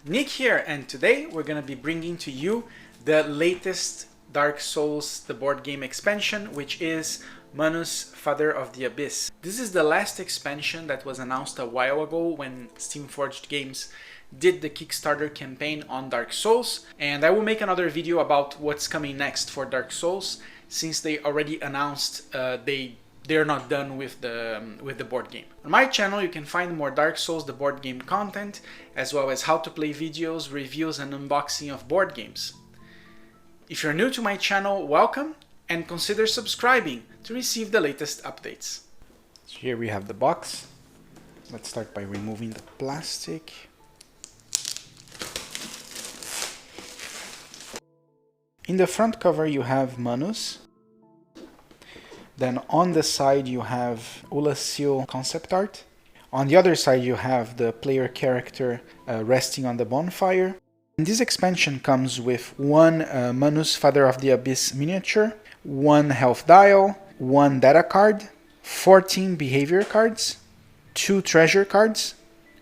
Nick here, and today we're going to be bringing to you the latest Dark Souls, the board game expansion, which is Manus, Father of the Abyss. This is the last expansion that was announced a while ago when Steamforged Games did the Kickstarter campaign on Dark Souls, and I will make another video about what's coming next for Dark Souls, since they already announced they're not done with the board game. On my channel you can find more Dark Souls the board game content, as well as how to play videos, reviews and unboxing of board games. If you're new to my channel, welcome, and consider subscribing to receive the latest updates. So here we have the box. Let's start by removing the plastic. In the front cover you have Manus. Then on the side you have Ula's Seal concept art. On the other side you have the player character resting on the bonfire. And this expansion comes with one Manus Father of the Abyss miniature, one health dial, one data card, 14 behavior cards, 2 treasure cards,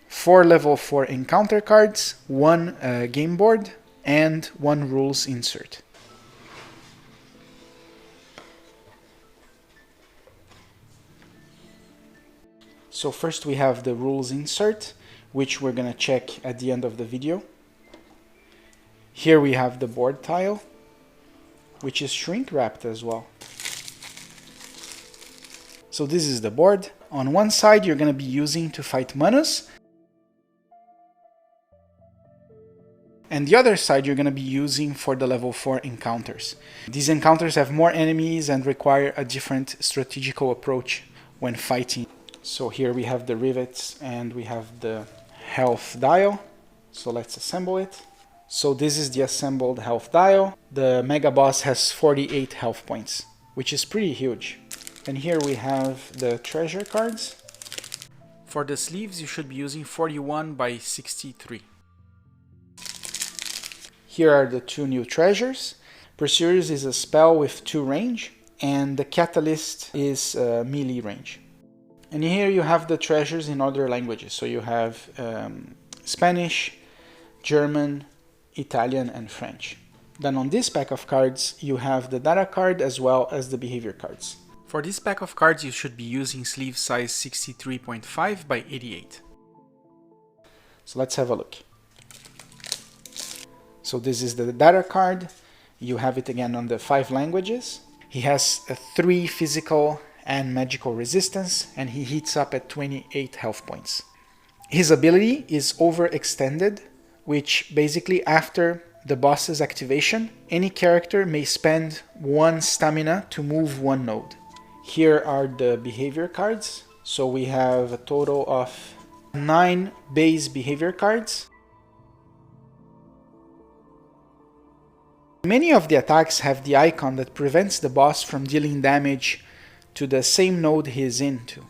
4 level 4 encounter cards, 1 game board, and 1 rules insert. So first we have the rules insert, which we're going to check at the end of the video. Here we have the board tile, which is shrink wrapped as well. So this is the board. On one side you're going to be using to fight Manus, and the other side you're going to be using for the level 4 encounters. These encounters have more enemies and require a different strategical approach when fighting. So here we have the rivets and we have the health dial. So let's assemble it. So this is the assembled health dial. The mega boss has 48 health points, which is pretty huge. And here we have the treasure cards. For the sleeves you should be using 41 by 63. Here are the 2 new treasures. Pursuers is a spell with 2 range, and the catalyst is melee range. And here you have the treasures in other languages. So you have Spanish, German, Italian and French. Then on this pack of cards you have the data card as well as the behavior cards. For this pack of cards you should be using sleeve size 63.5 by 88. So let's have a look. So this is the data card. You have it again on the 5 languages. He has 3 physical and magical resistance, and he heats up at 28 health points. His ability is overextended, which basically after the boss's activation, any character may spend 1 stamina to move 1 node. Here are the behavior cards. So we have a total of 9 base behavior cards. Many of the attacks have the icon that prevents the boss from dealing damage to the same node he is into.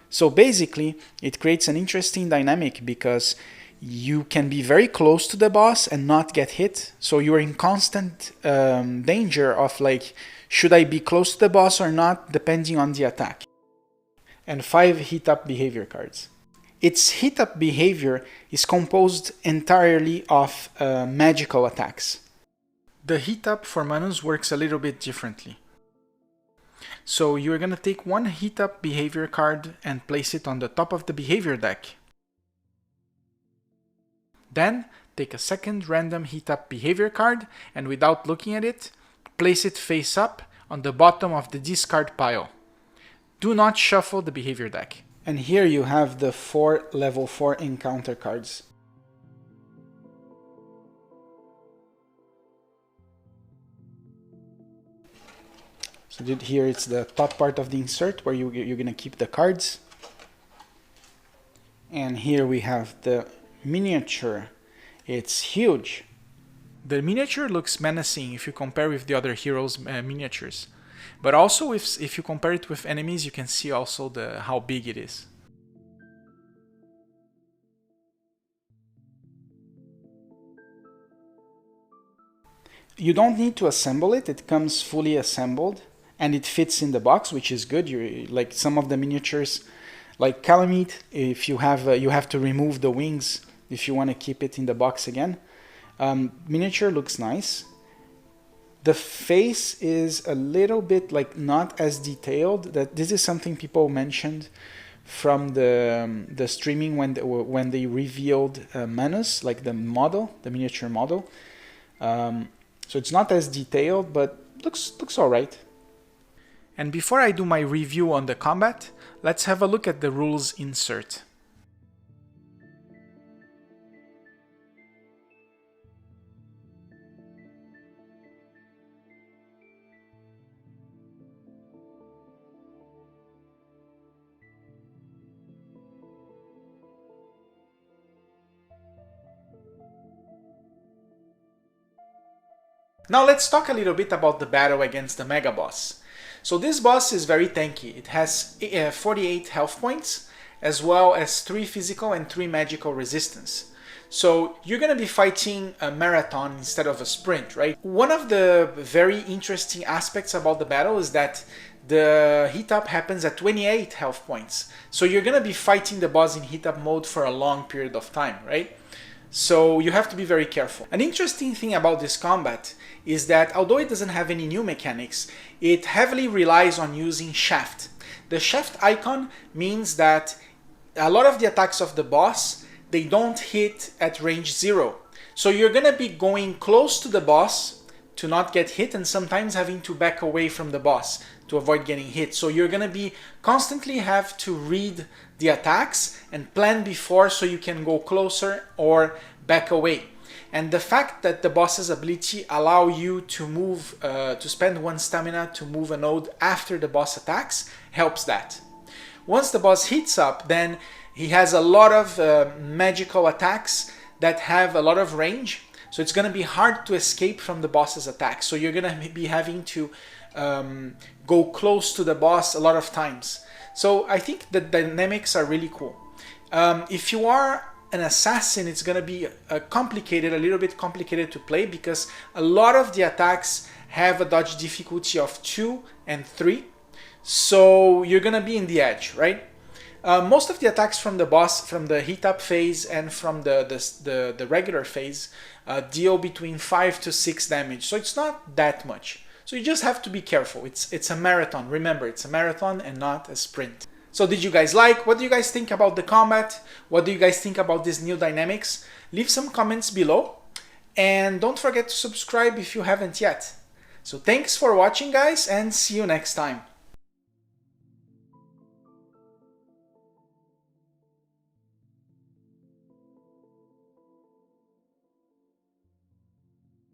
So basically it creates an interesting dynamic because you can be very close to the boss and not get hit. So you're in constant danger of like, should I be close to the boss or not, depending on the attack. And 5 heat up behavior cards. Its heat up behavior is composed entirely of magical attacks. The heat up for Manus works a little bit differently. So you're going to take 1 heat up behavior card and place it on the top of the behavior deck. Then take a second random heat up behavior card and without looking at it, place it face up on the bottom of the discard pile. Do not shuffle the behavior deck. And here you have the 4 level 4 encounter cards. So here it's the top part of the insert where you're going to keep the cards. And here we have the miniature. It's huge. The miniature looks menacing if you compare with the other heroes' miniatures. But also if you compare it with enemies, you can see also how big it is. You don't need to assemble it. It comes fully assembled. And it fits in the box, which is good. Like some of the miniatures, like Calamite, if you have to remove the wings if you want to keep it in the box again. Miniature looks nice. The face is a little bit like not as detailed. That this is something people mentioned from the streaming when they revealed Manus, like the model, the miniature model. So it's not as detailed, but looks all right. And before I do my review on the combat, let's have a look at the rules insert. Now let's talk a little bit about the battle against the Mega Boss. So this boss is very tanky. It has 48 health points, as well as 3 physical and 3 magical resistance. So you're going to be fighting a marathon instead of a sprint, right? One of the very interesting aspects about the battle is that the heat up happens at 28 health points. So you're going to be fighting the boss in heat up mode for a long period of time, right? So you have to be very careful. An interesting thing about this combat is that although it doesn't have any new mechanics, it heavily relies on using shaft. The shaft icon means that a lot of the attacks of the boss, they don't hit at range 0. So you're gonna be going close to the boss to not get hit, and sometimes having to back away from the boss to avoid getting hit. So you're gonna be constantly have to read the attacks and plan before so you can go closer or back away. And the fact that the boss's ability allow you to move, to spend 1 stamina to move a node after the boss attacks helps that. Once the boss heats up, then he has a lot of magical attacks that have a lot of range. So it's going to be hard to escape from the boss's attacks. So you're going to be having to go close to the boss a lot of times. So I think the dynamics are really cool. If you are an assassin, it's going to be a little bit complicated to play, because a lot of the attacks have a dodge difficulty of 2 and 3. So you're going to be in the edge, right? Most of the attacks from the boss, from the heat up phase and from the regular phase, deal between 5 to 6 damage. So it's not that much. So you just have to be careful. It's a marathon. Remember, it's a marathon and not a sprint. So did you guys like? What do you guys think about the combat? What do you guys think about these new dynamics? Leave some comments below. And don't forget to subscribe if you haven't yet. So thanks for watching, guys, and see you next time.